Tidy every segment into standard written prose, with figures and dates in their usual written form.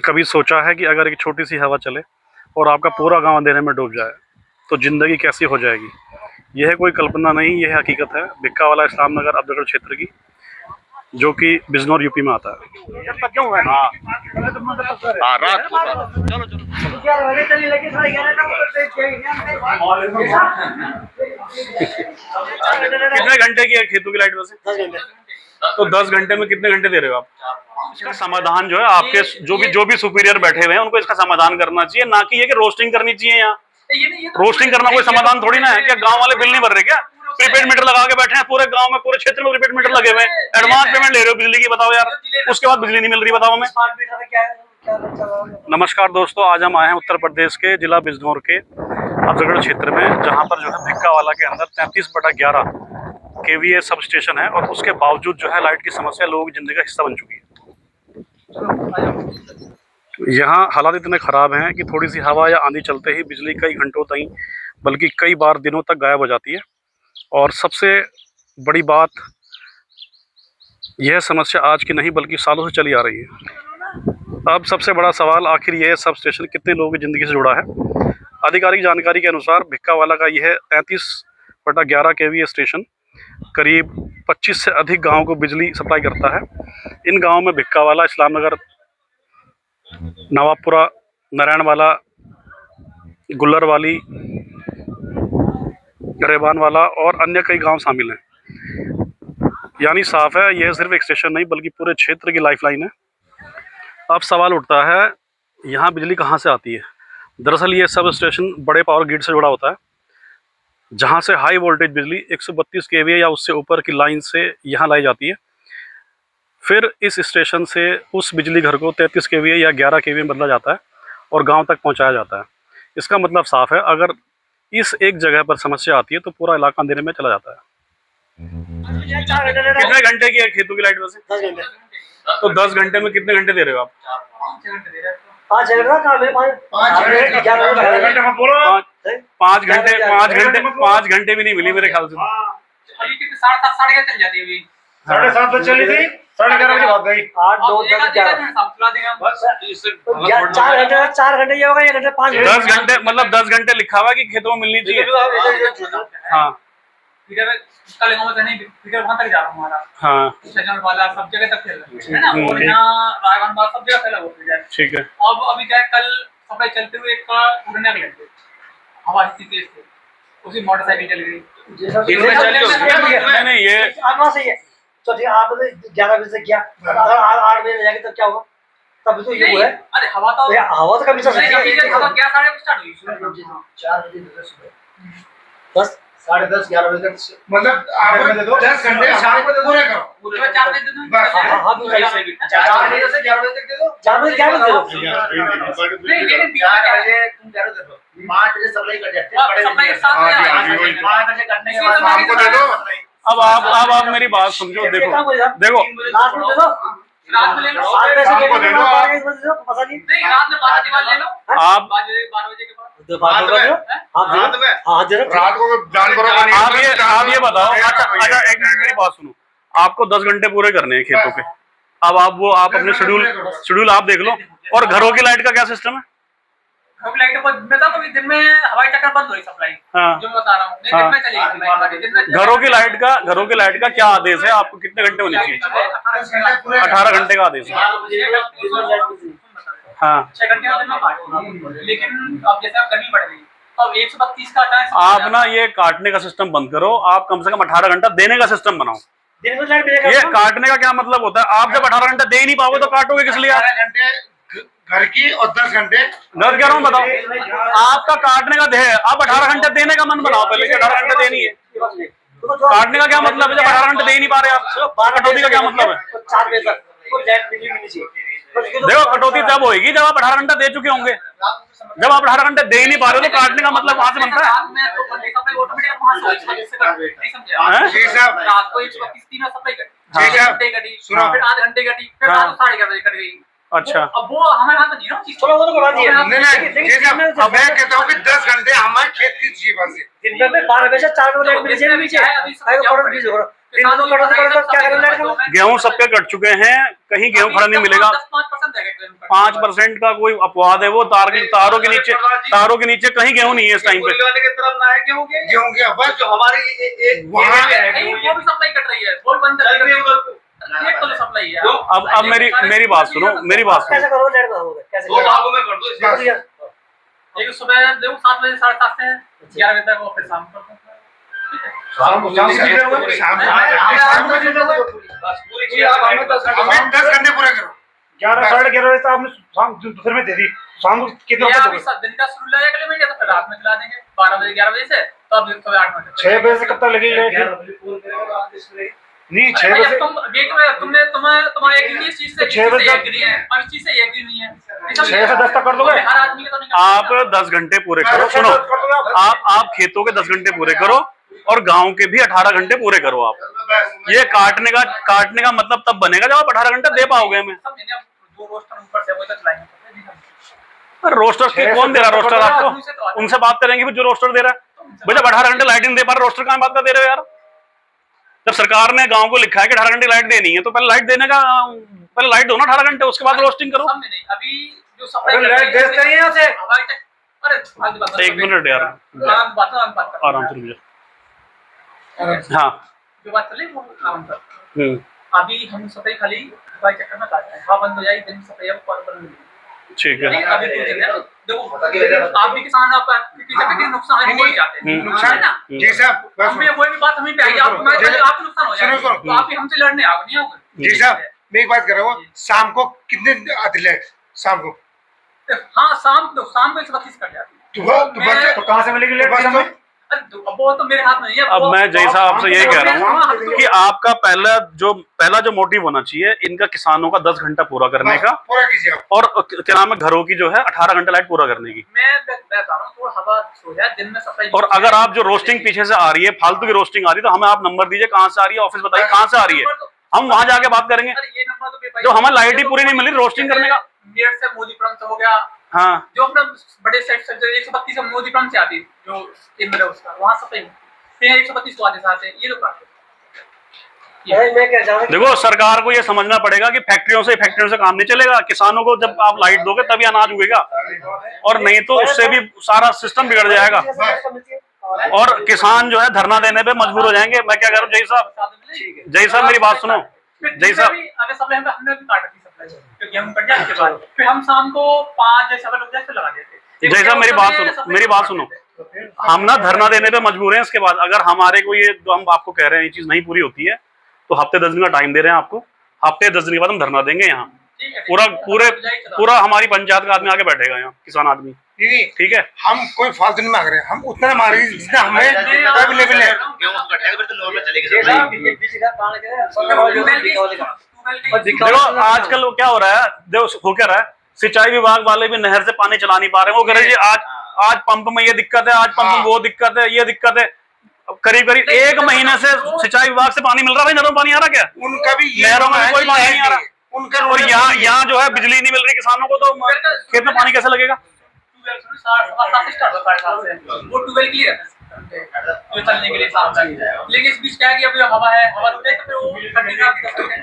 कभी सोचा है कि अगर एक छोटी सी हवा चले और आपका पूरा गांव अंधेरे में डूब जाए तो ज़िंदगी कैसी हो जाएगी। यह है कोई कल्पना नहीं, यह हकीकत है भिक्कावाला इस्लाम नगर अब्दुलगढ़ क्षेत्र की, जो कि बिजनौर यूपी में आता है। कितने घंटे की है खेतों की लाइट वैसे? तो 10 घंटे में कितने घंटे दे रहे हो आप? इसका समाधान जो है आपके जो भी सुपीरियर बैठे हुए हैं उनको इसका समाधान करना चाहिए, ना कि ये कि रोस्टिंग करनी चाहिए। यहाँ रोस्टिंग करना कोई समाधान थोड़ी ना है। क्या गांव वाले बिल नहीं भर रहे क्या? प्रीपेड मीटर लगा के बैठे हैं पूरे गांव में, पूरे क्षेत्र में प्रीपेड मीटर लगे हुए हैं, एडवांस पेमेंट ले रहे हो बिजली की, बताओ यार। उसके बाद बिजली नहीं मिल रही, बताओ हमें। नमस्कार दोस्तों, आज हम आए हैं उत्तर प्रदेश के जिला बिजनौर के अब्दुलगढ़ क्षेत्र में, जहां पर जो है भिक्कावाला के अंदर 33/11 केवीए सब स्टेशन है और उसके बावजूद जो है लाइट की समस्या लोगों की जिंदगी का हिस्सा बन चुकी है। यहाँ हालात इतने ख़राब हैं कि थोड़ी सी हवा या आंधी चलते ही बिजली कई घंटों तक, बल्कि कई बार दिनों तक गायब हो जाती है। और सबसे बड़ी बात, यह समस्या आज की नहीं बल्कि सालों से चली आ रही है। अब सबसे बड़ा सवाल, आखिर यह सब स्टेशन कितने लोगों की ज़िंदगी से जुड़ा है। आधिकारिक जानकारी के अनुसार भिक्कावाला का यह 33/11 केवीए स्टेशन करीब 25 से अधिक गाँव को बिजली सप्लाई करता है। इन गाँव में भिक्कावाला, इस्लाम नगर, नवाबपुरा, नारायणवाला, गुल्लरवाली, गरेबानवाला और अन्य कई गांव शामिल हैं। यानी साफ है, यह सिर्फ एक स्टेशन नहीं बल्कि पूरे क्षेत्र की लाइफलाइन है। अब सवाल उठता है, यहाँ बिजली कहाँ से आती है। दरअसल ये सब स्टेशन बड़े पावर ग्रिड से जुड़ा होता है, जहाँ से हाई वोल्टेज बिजली 132 केवीए या उससे ऊपर की लाइन से यहाँ लाई जाती है। फिर इस स्टेशन से उस बिजली घर को 33 केवीए या 11 केवीए में बदला जाता है और गांव तक पहुंचाया जाता है। इसका मतलब साफ है, अगर इस एक जगह पर समस्या आती है तो पूरा इलाका अंधेरे में चला जाता है। कितने घंटे की है खेतों की लाइट वैसे? 10 घंटे। तो 10 घंटे में कितने घंटे दे रहे हो आप? 5 घंटे भी नहीं मिली मेरे ख्याल से। अभी कितने 7:30 7:30 चल जाती है। अभी 7:30 बजे चली थी, 11:30 बजे भाग गई। 8 2 10 11 साफ देंगे बस। 4 घंटे ये होगा, 1 घंटे 5 घंटे। 10 घंटे मतलब 10 घंटे लिखा हुआ कि खेतों में मिलनी चाहिए। हाँ, फिगर कल गांव में नहीं, फिगर वहां तक जा रहा हूं हमारा। हाँ, सजन वाला सब जगह तक फैल रहा है ना, और यहां रायगढ़ बात सब जगह फैला हुआ है। ठीक है। अब अभी क्या है, कल सप्लाई चलते हुए एक का उड़ने लगे थे, हवा इतनी तेज थी, उसी मोटरसाइकिल चल गई। नहीं ये आत्मा से है तो ठीक। आप 11 बजे से किया, अगर 8 बजे जाएंगे तो क्या होगा? तब तो ये हुआ है। अरे हवा तो कभी चल सकती है। हवा 11 साढ़े स्टार्ट हुई 4 बजे बस 10:30 11 बजे तक, मतलब आप दे दो 10 घंटे शाम को पूरे करो। पूरे 4 बजे दे दो बस। हां तो 4 बजे से 11 बजे तक दे दो। 4 बजे 11 बजे दे दो। नहीं लेकिन 11 बजे तुम 11 दे दो, 5 बजे सप्लाई कर जाते हैं। बड़े सप्लाई 5 बजे करने के बाद शाम को दे दो। अब आप मेरी बात समझो। देखो रात में दे दो, रात में ले लो, 7 बजे से 12 बजे दे दो, पता नहीं। नहीं रात में 12 के बाद ले लो। आप 12 बजे के बाद रात में हां दे दो। रात को जान करो। आप ये बताओ। अच्छा एक मिनट मेरी बात सुनो। आपको 10 घंटे पूरे करने हैं खेतों के। अब आप अपने शेड्यूल आप देख लो। और घरों की लाइट का क्या सिस्टम है? घरों की लाइट मैं तो कभी दिन में हवाई चक्कर बंद हो रही सप्लाई। हाँ, जो मैं बता रहा हूँ, दिन में चलेगी। दिन में घरों की लाइट का क्या आदेश है? आपको कितने घंटे होने चाहिए? 18 घंटे का आदेश है। हाँ, 6 घंटे दिन में काटो। लेकिन अब जैसे गर्मी बढ़ गई तो अब 132 का आता है। आप ना ये काटने का सिस्टम बंद करो। आप कम से कम 18 घंटा देने का सिस्टम बनाओ। दिन में लाइट मिलेगा। ये काटने का क्या मतलब होता है? आप जब 18 घंटा दे ही नहीं पाओगे तो काटोगे किस लिए? 18 घंटे घर की और 10 घंटे घर कह रहा हूँ, बताओ। आपका काटने का है, आप 18 घंटे देने का मन बनाओ पहले कि 18 घंटे देनी है। काटने का क्या मतलब है जब 18 घंटे दे ही नहीं पा रहे आप? कटौती का क्या मतलब है? 4 बजे तक तो लाइट बिजली मिलनी चाहिए। देखो, कटौती तब होगी जब आप 18 घंटा दे चुके होंगे। जब आप 18 घंटे दे ही नहीं पा रहे हो तो काटने का मतलब वहां से बनता है। रात में तो बंदे सप्लाई ऑटोमेटिक वहां से नहीं समझे? जी साहब, रात को 132 तीनों सप्लाई कटी, जी 6 साहब। घंटे कटी, सुनो। फिर आध घंटे कटी, फिर रात को 11:30 बजे कट गई। अच्छा, अब वो हमारे हाथ में नहीं है ना चीज। चलो वो तो करवा दिए। नहीं, जी साहब, मैं कहता हूं कि 10 घंटे हमारे खेत की जीवन से दिन में 12 बजे से 4 बजे लाइट मिल जाए। पीछे अगर करोड़ बीज हो दिन में तो करोड़ तो क्या करें लाइट का? गेहूं सबके कट चुके हैं, कहीं गेहूं खड़ा नहीं मिलेगा। 5% है 5% का कोई अपवाद है, वो तारों के नीचे कहीं गेहूं नहीं है इस टाइम पे। गेहूं के बस जो हमारी वो भी सप्लाई कट रही है, वो भी बंद कर रही है, लेट तो सप्लाई है। अब मेरी बात सुनो, मेरी बात सुनो। कैसे करो, लेट करो, कैसे दो भागों में कर दो। एक सुबह देखो 7 बजे 7:30 से 11 बजे तक, वो फिर शाम को शाम को हमें 10 घंटे पूरे करो। 11 साढ़े 11 बजे आपने शाम दोपहर में दे दी, शाम को कितने या बजे अभी दिन का शुरू लगेगा अगले महीने, तो फिर रात में चला देंगे 12 बजे 11 बजे से, तो अब सुबह 8 बजे 6 बजे से कब तक लगेगी? नहीं 6 बजे तुम वेट में तुम्हारा एक ही चीज से 6 बजे एग्री है, और इस चीज से एग्री नहीं है। 6 से 10 तक कर दोगे? हर आदमी के तो नहीं आप 10 घंटे पूरे करो, सुनो, आप खेतों के 10 घंटे पूरे करो और गांव के भी 18 घंटे पूरे करो। आप ये काटने का मतलब तब बनेगा जब आप 18 घंटे दे पाओगे हमें। जो रोस्टर ऊपर से वो तो चलाएंगे। रोस्टर कौन दे रहा है? रोस्टर आपको उनसे बात करेंगे फिर, जो रोस्टर दे रहा है। भाई जब 18 घंटे लाइट नहीं दे पा रहे, रोस्टर कहाँ बात का दे रहे हो यार? जब सरकार ने गांव को लिखा है कि 18 घंटे लाइट देनी है, तो पहले लाइट देने का, पहले लाइट दो ना 18 घंटे, उसके बाद रोस्टिंग करो। अभी जो सप्लाई लाइट भेजते हैं यहाँ से। अरे 1 मिनट यार, आराम से रुक जा। हाँ जो बात चली वो आराम कर। अभी हम सप्लाई खाली सप्लाई चक्कर में काट रहे हैं, हवा बंद हो जाएगी, दिन सप्लाई अब पर मिलेगी। ठीक है। अभी कुछ जगह देखो, आप भी किसान, आप किसी के नुकसान है, वही चाहते हैं, नुकसान है ना? जी साहब, हमें वही भी बात हमें पे आई, आप नुकसान हो जाएगा, तो आप भी हमसे लड़ने आओगे, नहीं आओगे? जी साहब, मैं एक बात कर रहा हूँ, शाम को कितने आती लाइट? शाम को हाँ, शाम को 132 कट जाती है। तो कहाँ से मिलेगी लेट? वो तो मेरे हाथ में नहीं है। अब मैं जय साहब आपसे यही कह रहा हूँ कि आपका पहला जो मोटिव होना चाहिए इनका, किसानों का 10 घंटा पूरा करने का, पूरा कीजिए आप। और क्या नाम है, घरों की जो है 18 घंटे लाइट पूरा करने की। मैं बता रहा हूँ, थोड़ा हवा सो जाए, दिन में सफाई। और अगर आप जो रोस्टिंग पीछे से आ रही है, फालतू की रोस्टिंग आ रही है, तो हमें आप नंबर दीजिए कहाँ से आ रही है, ऑफिस बताइए कहाँ से आ रही है, हम वहां जाके बात करेंगे। ये नंबर तो जो हमें लाइट ही पूरी नहीं मिली रोस्टिंग करने का। मेरठ से मोदीपुरम से हो गया, हाँ, जो अपना बड़े सेट से 132 से मोदीपुरम से आती, जो केंद्र है उसका, वहाँ सफाई 132 तो आते साथ है, ये लोग काटते। मैं क्या जानूं, देखो सरकार को ये समझना पड़ेगा कि फैक्ट्रियों से काम नहीं चलेगा। किसानों को जब आप लाइट दोगे तभी अनाज उगेगा, और नहीं तो उससे भी सारा सिस्टम बिगड़ जाएगा, और किसान जो है धरना देने पे मजबूर हो जाएंगे। मैं क्या कह रहा हूँ, जय साहब मेरी बात सुनो। जय साहब, अगर सप्लाई हमने भी काट दी सप्लाई, क्योंकि हम कट जाने के बाद फिर हम शाम को 5 जैसे अगर लग जाए तो लगा देते। जय साहब मेरी बात सुनो, हम ना धरना देने पे मजबूर हैं। इसके बाद अगर हमारे को ये जो हम आपको कह रहे हैं ये चीज नहीं पूरी होती है, तो हफ्ते 10 दिन का टाइम दे रहे हैं आपको। हफ्ते 10 दिन के बाद हम धरना देंगे यहाँ। पूरा हमारी पंचायत का आदमी आके बैठेगा यहाँ, किसान आदमी। ठीक है, हम कोई फालतू नहीं मांग रहे, हम उतना मांग रहे हैं जितना हमें अवेलेबल है। देखो आजकल क्या हो रहा है, देखो हो क्या रहा है, सिंचाई विभाग वाले भी नहर से पानी चला नहीं पा रहे हैं। वो कह रहे हैं आज पंप में ये दिक्कत है, आज पंप में वो दिक्कत है, ये दिक्कत है। करीब 1 महीने से सिंचाई विभाग से पानी मिल रहा है, नहरों में पानी आ रहा क्या? उनका भी नहरों में कोई पानी नहीं आ रहा उनका। और यहाँ जो है बिजली नहीं मिल रही किसानों को, तो खेत में पानी कैसे लगेगा? वो 12 क्लियर चलने के लिए लेकिन इस बीच क्या है कि अभी हवा है, हवा रुक जाए तो फिर वो कंटिन्यू।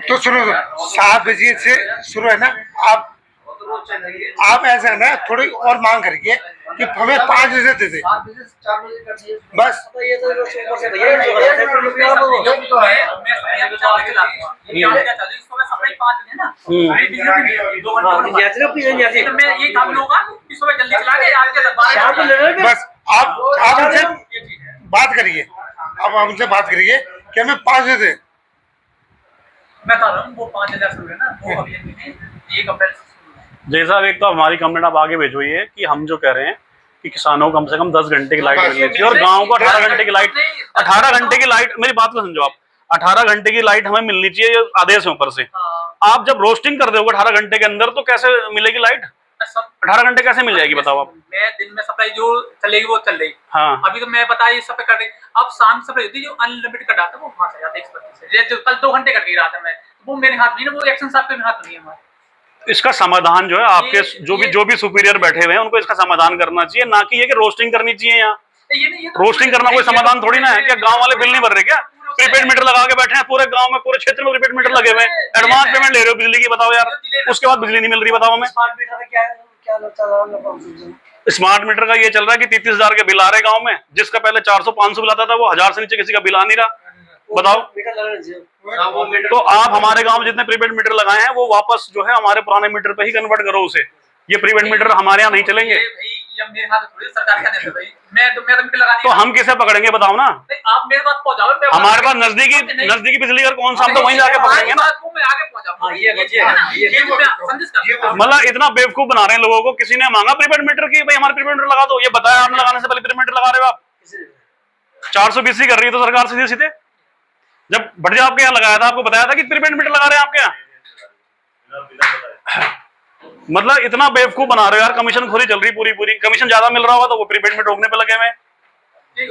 तो सुनो, 7 बजे से शुरू है ना, आप ऐसा है ना, थोड़ी और मांग करिए कि हमें 5 बजे दे दे बस। बस आप उनसे बात करिए, अब उनसे बात करिए कि हमें 5 बजे दे। मैं बता रहा हूँ वो 5,000 शुरू है ना, वो अभी 1 अप्रैल से। जय साहब, एक तो हमारी कंप्लेंट आप आगे भेजो ये कि हम जो कह रहे हैं कि किसानों को कम से कम 10 घंटे की लाइट मिलनी चाहिए, और गांव को 18 घंटे की लाइट। 18 घंटे की लाइट, मेरी बात को समझो आप, 18 घंटे की लाइट हमें मिलनी चाहिए, आदेश है ऊपर से। आप जब रोस्टिंग कर दोगे 18 घंटे के अंदर, तो कैसे मिलेगी लाइट? 18 घंटे कैसे मिल जाएगी बताओ आप? मैं दिन में सप्लाई जो चलेगी वो चल रही। हाँ, अभी तो मैं बता ये सप्लाई कर रही, अब शाम सप्लाई होती है जो अनलिमिटेड कट आता है, वो वहां से आता है 132 से। जो कल 2 घंटे कट गई रहा था मैं, वो मेरे हाथ नहीं है, वो एक्शन साहब के हाथ नहीं है हमारे। इसका समाधान जो है आपके जो भी सुपीरियर बैठे हुए हैं उनको इसका समाधान करना चाहिए, ना कि ये कि रोस्टिंग करनी चाहिए यहाँ। रोस्टिंग करना कोई समाधान थोड़ी ना है। क्या गांव वाले बिल नहीं भर रहे क्या? प्रीपेड मीटर लगा के बैठे हैं पूरे गांव में, पूरे क्षेत्र में प्रीपेड मीटर लगे हुए हैं। एडवांस पेमेंट ले रहे हो बिजली की, बताओ यार, उसके बाद बिजली नहीं मिल रही, बताओ हमें। स्मार्ट मीटर का क्या क्या चल रहा है? स्मार्ट मीटर का ये चल रहा है कि 33,000 के बिल आ रहे गांव में, जिसका पहले 400-500 बिल आता था, वो 1000 से नीचे किसी का बिल आ नहीं रहा, बताओ। मीटर लगाना चाहिए। तो आप हमारे गांव में जितने प्रीपेड मीटर लगाए हैं वो वापस जो है हमारे पुराने मीटर पे ही कन्वर्ट करो उसे। ये प्रीपेड मीटर हमारे यहाँ नहीं चलेंगे। मेरे हाथ थोड़ी सरकार क्या देते भाई, मैं तो मीटर लगानी तो हम किसे पकड़ेंगे, बताओ ना। आप मेरे पास पहुंचाओ, हमारे पास नजदीकी बिजली घर कौन सा, हम तो वहीं जाके पकड़ेंगे ना। मैं आगे पहुंचाऊंगा, मतलब इतना बेवकूफ बना रहे हैं लोगों को। किसी ने मांगा प्रीपेड मीटर की, भाई हमारे प्रीपेड मीटर लगा दो, ये बताया आपने लगाने से पहले प्रीपेड मीटर लगा रहे हो आप। 420 कर रही है तो सरकार सीधे सीधे। जब भटिया आपके यहाँ लगाया था, आपको बताया था कि प्रीपेड मीटर लगा रहे हैं आपके यहाँ। मतलब इतना बेवकूफ बना रहे हो यार। कमीशन खोरी चल रही पूरी, कमीशन ज्यादा मिल रहा होगा तो वो प्रीपेड मीटर रोकने पे लगे हुए हैं।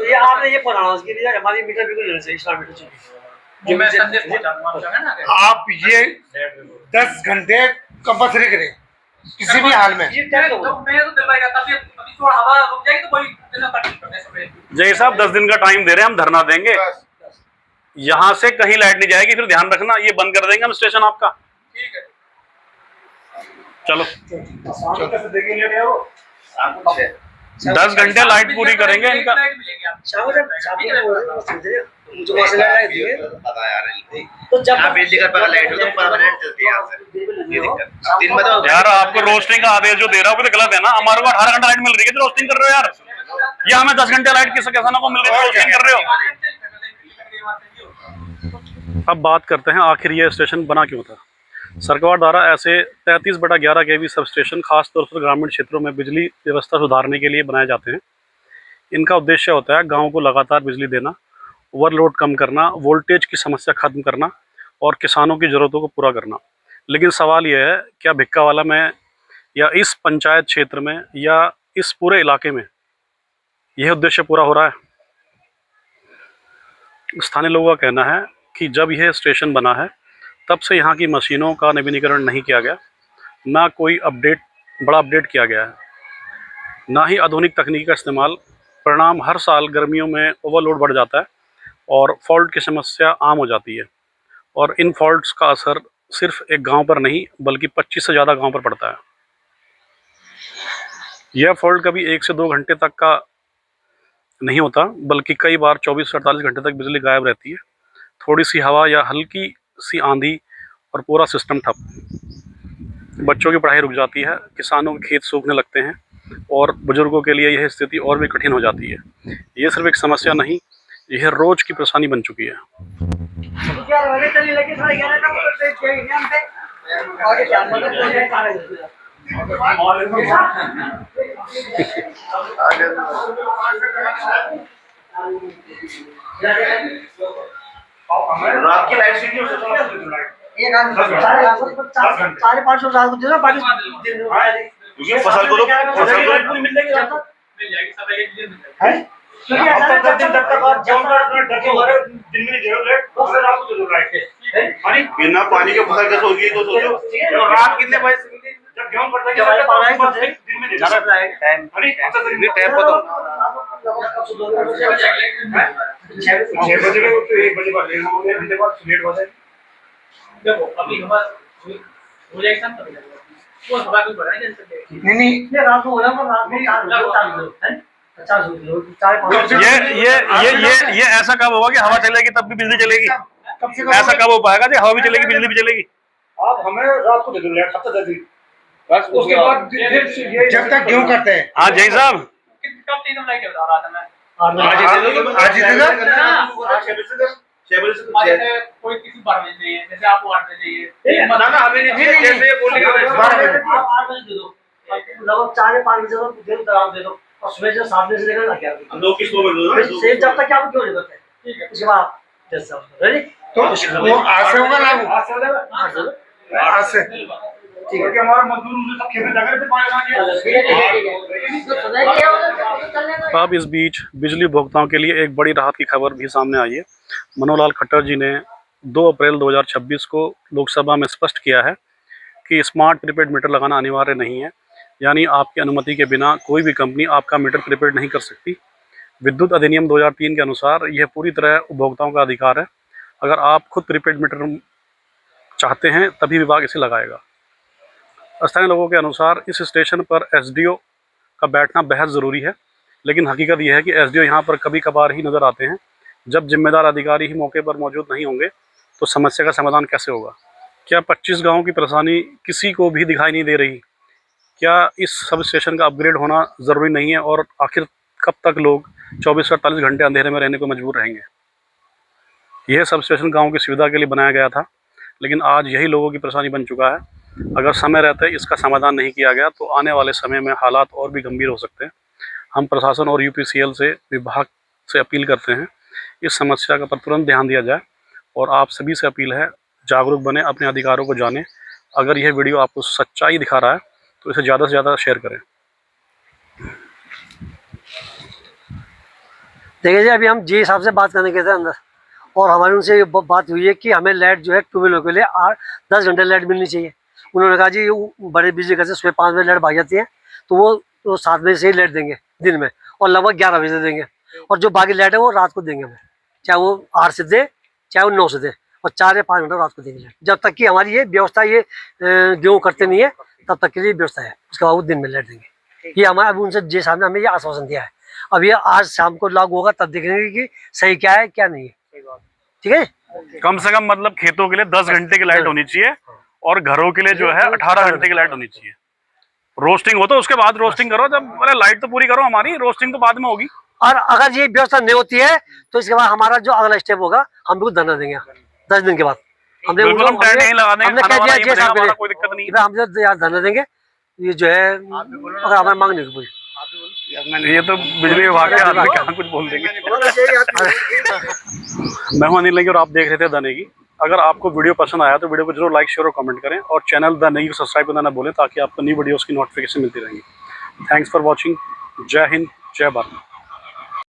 ये आपने ये पढ़ाना उसके लिए हमारी मीटर बिल्कुल लेना चाहिए, स्मार्ट मीटर चाहिए। जो मैं संदेश पहुंचाऊंगा ना, आप ये 10 घंटे कंपल्सरी करें किसी भी हाल में। ये टाइम दो। मैं तो दिलवाई रहता अभी थोड़ा हवा रुक जाएगी तो वही देना पड़ेगा। जय साहब 10 दिन का टाइम दे रहे हैं, हम धरना देंगे। यहाँ से कहीं लाइट नहीं जाएगी, फिर ध्यान रखना, ये बंद कर देंगे हम स्टेशन आपका। ठीक है, चलो कैसे देखेंगे वो? 10 घंटे लाइट पूरी करेंगे इनका। शाम को मुझे वहां से लाइट दिए तो जब यहाँ बिजली का पता लाइट हो तो परमानेंट चलती है यहाँ से। ये दिक्कत अब दिन में तो यार आपको रोस्टिंग का आदेश जो दे रहा है वो भी तो गलत है ना। हमारे को 18 घंटा लाइट मिल रही है तो रोस्टिंग कर रहे हो यार। ये हमें 10 घंटे लाइट किसानों को मिल रही है, रोस्टिंग कर रहे हो। अब बात करते हैं आखिर ये स्टेशन बना क्यों था। सरकार द्वारा ऐसे 33/11 kV सब स्टेशन खासतौर पर ग्रामीण क्षेत्रों में बिजली व्यवस्था सुधारने के लिए बनाए जाते हैं। इनका उद्देश्य होता है गाँव को लगातार बिजली देना, ओवरलोड कम करना, वोल्टेज की समस्या खत्म करना और किसानों की ज़रूरतों को पूरा करना। लेकिन सवाल यह है, क्या भिक्कावाला में या इस पंचायत क्षेत्र में या इस पूरे इलाके में यह उद्देश्य पूरा हो रहा है? स्थानीय लोगों का कहना है कि जब यह स्टेशन बना है तब से यहाँ की मशीनों का नवीनीकरण नहीं किया गया, ना कोई बड़ा अपडेट किया गया है, ना ही आधुनिक तकनीक का इस्तेमाल। परिणाम हर साल गर्मियों में ओवरलोड बढ़ जाता है और फॉल्ट की समस्या आम हो जाती है। और इन फॉल्ट्स का असर सिर्फ एक गांव पर नहीं बल्कि 25 से ज़्यादा गांव पर पड़ता है। यह फॉल्ट कभी 1 से 2 घंटे तक का नहीं होता बल्कि कई बार 24 से 48 घंटे तक बिजली गायब रहती है। थोड़ी सी हवा या हल्की सी आंधी और पूरा सिस्टम ठप। बच्चों की पढ़ाई रुक जाती है, किसानों के खेत सूखने लगते हैं और बुजुर्गों के लिए यह स्थिति और भी कठिन हो जाती है। ये सिर्फ एक समस्या नहीं, यह रोज की परेशानी बन चुकी है। रात की लाइट सीधी हो सकती है। 400-500 साल को दे दो, बाकी ये फसल को तो पूरी मिल जाएगी रात तक। मिल जाएगी, सब एक दिन मिल जाएगी। है क्योंकि अब तक 10 दिन तक आप जब दिन में नहीं जरूर लाइट, उससे रात को जरूर लाइट है। बिना पानी के फसल कैसे होगी तो सोचो। तो रात कितने बजे से जब गेहूं पड़ता है जब आई पानी तो से दिन में नहीं टाइम अब तक दिन में टाइम पता 6 बजे के तो 1 बजे बाद लेना हो गया, घंटे बाद लेट हो जाएगी। देखो अभी हवा हो जाएगी शाम तक वो हवा भी बढ़ाएंगे नहीं ये रात को हो रहा है, रात में 4 है 50 हो गए 4-5 ये ऐसा कब होगा कि हवा चलेगी तब भी बिजली चलेगी? कम से कम ऐसा कब हो पाएगा कि हवा भी चलेगी बिजली भी चलेगी? आप हमें रात को दे दो लाइट, हफ्ता 10 दिन बस। उसके बाद फिर जब तक गेहूं करते हैं। हाँ जय साहब, कब चीज हम लाइक बता रहा था मैं आज ही दे दो। 6 बजे से जैसे कोई किसी 12 बजे चाहिए, जैसे आपको 8 बजे चाहिए। ना हमें नहीं चाहिए, जैसे ये बोलेगा आप 8 बजे दे दो, लगभग 4-5 बजे तक दिन तक दे दो और सुबह से 7 बजे से लेकर 11 बजे हम 2 किस्तों में दो ना। सेम जब तक आप क्यों नहीं करते? ठीक है, उसके बाद जैसे रेडी तो वो आज से होगा लागू, आज से ठीक है। हमारा मजदूर सब खेत में जाकर पानी अब इस बीच बिजली उपभोक्ताओं के लिए एक बड़ी राहत की खबर भी सामने आई है। मनोहर लाल खट्टर जी ने 2 अप्रैल 2026 को लोकसभा में स्पष्ट किया है कि स्मार्ट प्रीपेड मीटर लगाना अनिवार्य नहीं है, यानी आपकी अनुमति के बिना कोई भी कंपनी आपका मीटर प्रीपेड नहीं कर सकती। विद्युत अधिनियम 2003 के अनुसार यह पूरी तरह उपभोक्ताओं का अधिकार है। अगर आप खुद प्रीपेड मीटर चाहते हैं तभी विभाग इसे लगाएगा। स्थानीय लोगों के अनुसार इस स्टेशन पर एसडीओ का बैठना बेहद ज़रूरी है, लेकिन हकीकत यह है कि एसडीओ यहाँ पर कभी कभार ही नज़र आते हैं। जब जिम्मेदार अधिकारी ही मौके पर मौजूद नहीं होंगे तो समस्या का समाधान कैसे होगा? क्या 25 गाँव की परेशानी किसी को भी दिखाई नहीं दे रही? क्या इस सब स्टेशन का अपग्रेड होना ज़रूरी नहीं है? और आखिर कब तक लोग 24 से 48 घंटे अंधेरे में रहने को मजबूर रहेंगे? यह सब स्टेशन गाँव की सुविधा के लिए बनाया गया था, लेकिन आज यही लोगों की परेशानी बन चुका है। अगर समय रहते इसका समाधान नहीं किया गया तो आने वाले समय में हालात और भी गंभीर हो सकते हैं। हम प्रशासन और यूपीसीएल से विभाग से अपील करते हैं इस समस्या का पर तुरंत ध्यान दिया जाए, और आप सभी से अपील है जागरूक बने, अपने अधिकारों को जानें। अगर यह वीडियो आपको सच्चाई दिखा रहा है तो इसे ज़्यादा से ज़्यादा शेयर करें। देखिए जी, अभी हम जी साहब से बात करने गए थे अंदर, और हमारी उनसे ये बात हुई है कि हमें लाइट जो है 2 व्हीलर के लिए 10 घंटे लाइट मिलनी चाहिए। उन्होंने कहा जी बड़े बिजली घर से सुबह 5 बजे लाइट भाग जाती है, तो वो 7 बजे से ही लाइट देंगे दिन में, और लगभग 11 बजे से देंगे, और जो बाकी लाइट है वो रात को देंगे हमें, चाहे वो 8 से दे चाहे वो 9 से दे, और 4 या 5 घंटे रात को देंगे लाइट। जब तक कि हमारी ये व्यवस्था ये गेहूँ करते नहीं है तब तक के लिए व्यवस्था है, उसके बाद वो दिन में लाइट देंगे। ये हमारे अभी उनसे जी साहब ने हमें ये आश्वासन दिया है। अब ये आज शाम को लागू होगा तब देखेंगे कि सही क्या है क्या नहीं है। ठीक है, कम से कम मतलब खेतों के लिए 10 घंटे की लाइट होनी चाहिए, और घरों के लिए जो है 18 घंटे की लाइट होनी चाहिए। रोस्टिंग हो तो उसके बाद रोस्टिंग करो, जब बोले लाइट तो पूरी करो हमारी, रोस्टिंग तो बाद में होगी। और अगर ये व्यवस्था नहीं होती है तो इसके बाद हमारा जो अगला स्टेप होगा, हम बिल्कुल धरना देंगे 10 दिन के बाद। हमने बिल्कुल हम टेंट नहीं लगा देंगे, हमने खाना कह वाना दिया यहीं जी बनेगा, साहब हमारा कोई दिक्कत नहीं है। हम जो यहाँ धरना देंगे, ये जो है अगर हमारी मांग नहीं पूरी। ये तो बिजली विभाग के आदमी कहाँ कुछ बोल देंगे। मैं हूं अनिल नेगी और आप देख रहे थे द नेगी। अगर आपको वीडियो पसंद आया तो वीडियो को जरूर लाइक शेयर और कमेंट करें, और चैनल द नेगी को सब्सक्राइब करना ना भूलें, ताकि आपको नई वीडियोस की नोटिफिकेशन मिलती रहेंगी। Thanks for watching. जय हिंद, जय भारत।